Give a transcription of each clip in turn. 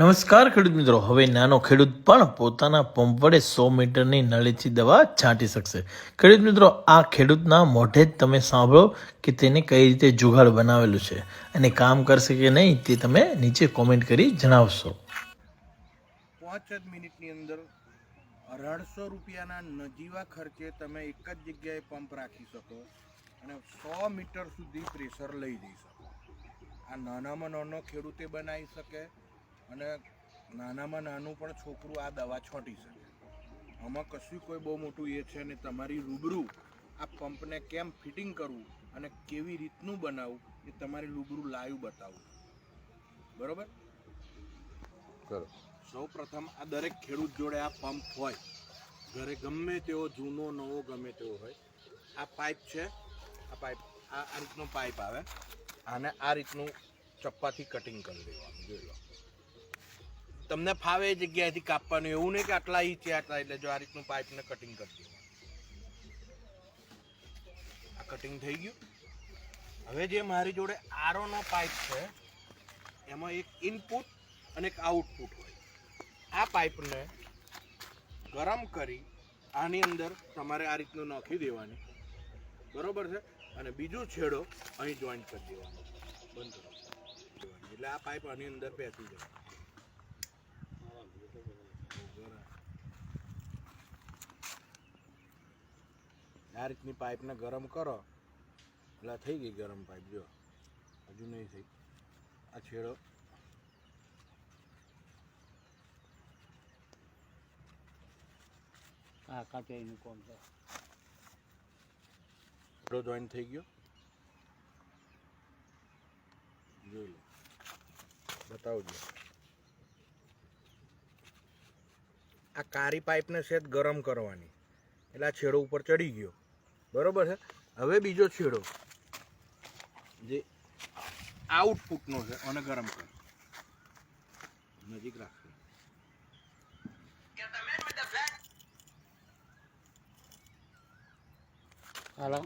નમસ્કાર ખેડૂત મિત્રો. હવે નાનો ખેડૂત પણ પોતાના પંપ વડે 100 મીટરની નળીથી દવા છાંટી શકશે. ખેડૂત મિત્રો, આ ખેડૂતના મોઢે જ તમે સાંભળો કે તેને કઈ રીતે જુગાડ બનાવેલું છે અને કામ કરશે કે નહીં તે તમે નીચે કોમેન્ટ કરી જણાવશો. 5 જ મિનિટની અંદર 1800 રૂપિયાના નજીવા ખર્ચે તમે એક જ જગ્યાએ પંપ રાખી શકો અને 100 મીટર સુધી પ્રેશર લઈ જઈ શકો. આ નાનામાં નાનો ખેડૂતે બનાવી શકે અને નાનામાં નાનું પણ છોકરું આ દવા છોંટી શકે. આમાં કશું કોઈ બહુ મોટું એ છે ને તમારી રૂબરૂ આ પંપને કેમ ફિટિંગ કરવું અને કેવી રીતનું બનાવવું એ તમારી રૂબરૂ લાઈવ બતાવવું. બરાબર? કરો. સૌ પ્રથમ આ દરેક ખેડૂત જોડે આ પંપ હોય, ઘરે ગમે તેવો જૂનો નવો ગમે તેવો હોય. આ પાઇપ છે, આ પાઇપ આ રીતનો પાઇપ આવે, આને આ રીતનું ચપ્પાથી કટિંગ કરી દેવાનું. જોઈ લો, તમને ફાવે એ જગ્યાએથી કાપવાનું, એવું નહીં કે આટલા ઇંચ આટલા. એટલે જો આ રીતનું પાઇપને કટિંગ કરી દેવાનું. આ કટિંગ થઈ ગયું. હવે જે મારી જોડે આરોનો પાઇપ છે એમાં એક ઇનપુટ અને એક આઉટપુટ હોય. આ પાઇપને ગરમ કરી આની અંદર તમારે આ રીતનું નાખી દેવાની. બરોબર છે? અને બીજો છેડો અહીં જોઈન્ટ કરી દેવાનો, બંધ કરો. એટલે આ પાઇપ આની અંદર બેસી જાય. આ રીતની પાઇપને ગરમ કરો એટલે થઈ ગઈ ગરમ પાઇપ. જો હજુ નહીં થઈ. આ છેડો કાચીનું કોમ છે. છેડો જોઈન્ટ થઈ ગયો. જોઈ લો, બતાવજો. આ કાળી પાઇપને સેજ ગરમ કરવાની એટલે આ છેડો ઉપર ચડી ગયો. બરોબર છે? હવે બીજો છેડો જે આઉટપુટનો છે અને ગરમ કરો. નજીક રાખજો. હાલો.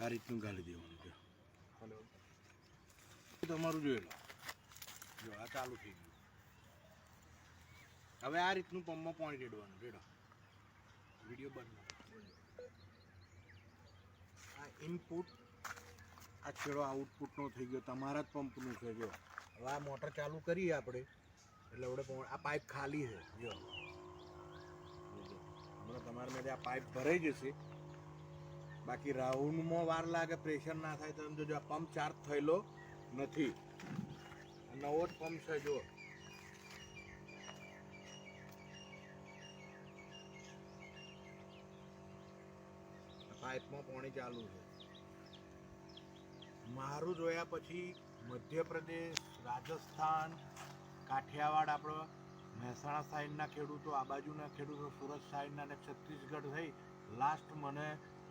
આ રીતનું ગાળી દેવાનું. હલો, તમારું જોઈ લો. જો આ ચાલુ થઈ ગયું. હવે આ રીતનું પંપમાં પાણી રેડવાનું. રેડો, વિડીયો બંધ. આ ઇનપુટ, આ છેડો આઉટપુટનો થઈ ગયો. તમારા જ પંપનું છે. જો હવે આ મોટર ચાલુ કરીએ આપણે એટલે આપણે આ પાઇપ ખાલી છે. જો હમણાં તમારે મેં આ પાઇપ ભરાઈ જશે. બાકી રાઉન્ડમાં વાર લાગે, પ્રેશર ના થાય. તો જો આ પંપ ચાર્જ થયેલો નથી, નવો જ પંપ છે. જો પાઇપમાં પાણી ચાલુ છે. મારું જોયા પછી મધ્યપ્રદેશ, રાજસ્થાન, કાઠિયાવાડ, આપણો મહેસાણા સાઈડના ખેડૂતો, આ બાજુના ખેડૂતો, સુરત સાઈડના અને છત્તીસગઢ થઈ. લાસ્ટ મને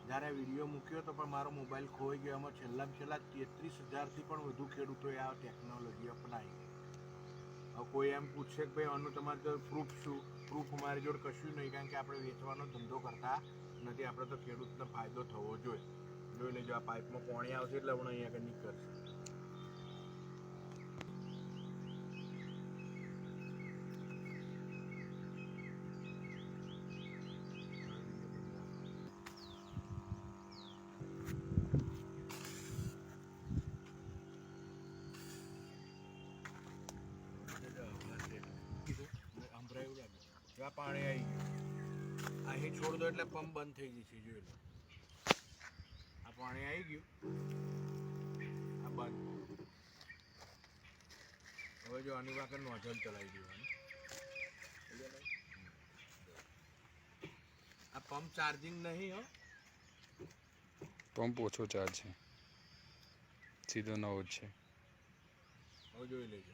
જ્યારે વિડીયો મૂક્યો તો પણ મારો મોબાઈલ ખોઈ ગયો. એમાં છેલ્લા 33,000થી પણ વધુ ખેડૂતોએ આ ટેકનોલોજી અપનાવી. હવે કોઈ એમ પૂછશે કે ભાઈ આનું તમારે તો પ્રૂફ શું? પ્રૂફ અમારી જોડે કશું નહીં, કારણ કે આપણે વેચવાનો ધંધો કરતા નથી. આપણે તો ખેડૂતને ફાયદો થવો જોઈએ. જોઈ લેજો, આ પાઇપમાં પાણી આવશે એટલે આપણે અહીંયા આગળ નીકળશે. આ પાણી આવી ગયું. અહીં છોડ દો એટલે પંપ બંધ થઈ જશે. જોઈ લો, આ પાણી આવી ગયું. આ બંધ. હવે જો આની વાંકે નોઝલ ચલાવી દેવાની. આ પંપ ચાર્જિંગ નહીં. હો, પંપ ઓછો ચાર્જ છે, સીધો નવો જ છે. હવે જોઈ લેજો.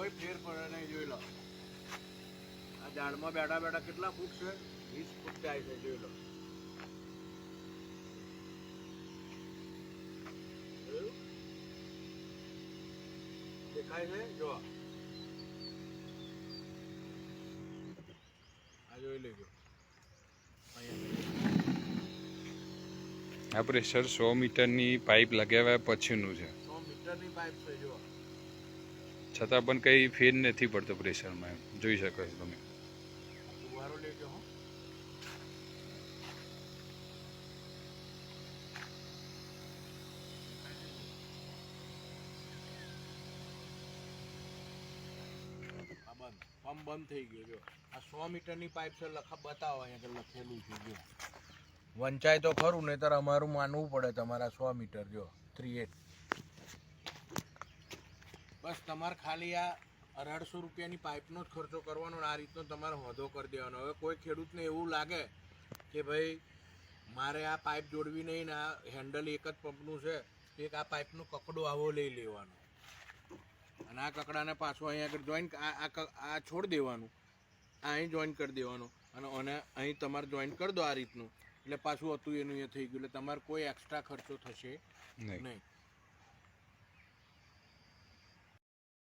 કોઈ ફેર પડે નહીં, જોઈ લો. આ ઝાડમાં બેઠા બેઠા કેટલા ફૂટ છે? 20 ફૂટ જાય છે, જોઈ લો. જોયું? દેખાય છે? જો આ જોઈ લેજો. અહીંયા આ પ્રેશર 100 મીટરની પાઇપ લગાવ્યા પછીનું છે, 100 મીટરની પાઇપ છે, જો. છતાં પણ કંઈ ફેર નથી પડતો પ્રેશરમાં, એમ જોઈ શકો છો તમે. ફુવારો લેજો હો. આ બંધ, પંપ બંધ થઈ ગયો. જો આ 100 મીટરની પાઇપ છે, બતાવો અહીંયા લખેલું છે. જો વંચાય તો ખરું, નહીતર અમારું માનવું પડે તમારા 100 મીટર. જો 38. બસ તમારે ખાલી આ 1800 રૂપિયાની પાઇપનો જ ખર્ચો કરવાનો, આ રીતનો તમારે હોદો કરી દેવાનો. હવે કોઈ ખેડૂતને એવું લાગે કે ભાઈ મારે આ પાઇપ જોડવી નહીં ને આ હેન્ડલ એક જ પંપનું છે, તો એક આ પાઇપનો કકડો આવો લઈ લેવાનો અને આ કકડાને પાછો અહીંયા આગળ જોઈન આ છોડ દેવાનું, આ અહીં જોઈન કરી દેવાનું અને અહીં તમારે જોઈન કરી દો આ રીતનું, એટલે પાછું હતું એનું એ થઈ ગયું. એટલે તમારે કોઈ એક્સ્ટ્રા ખર્ચો થશે નહીં. નહીં.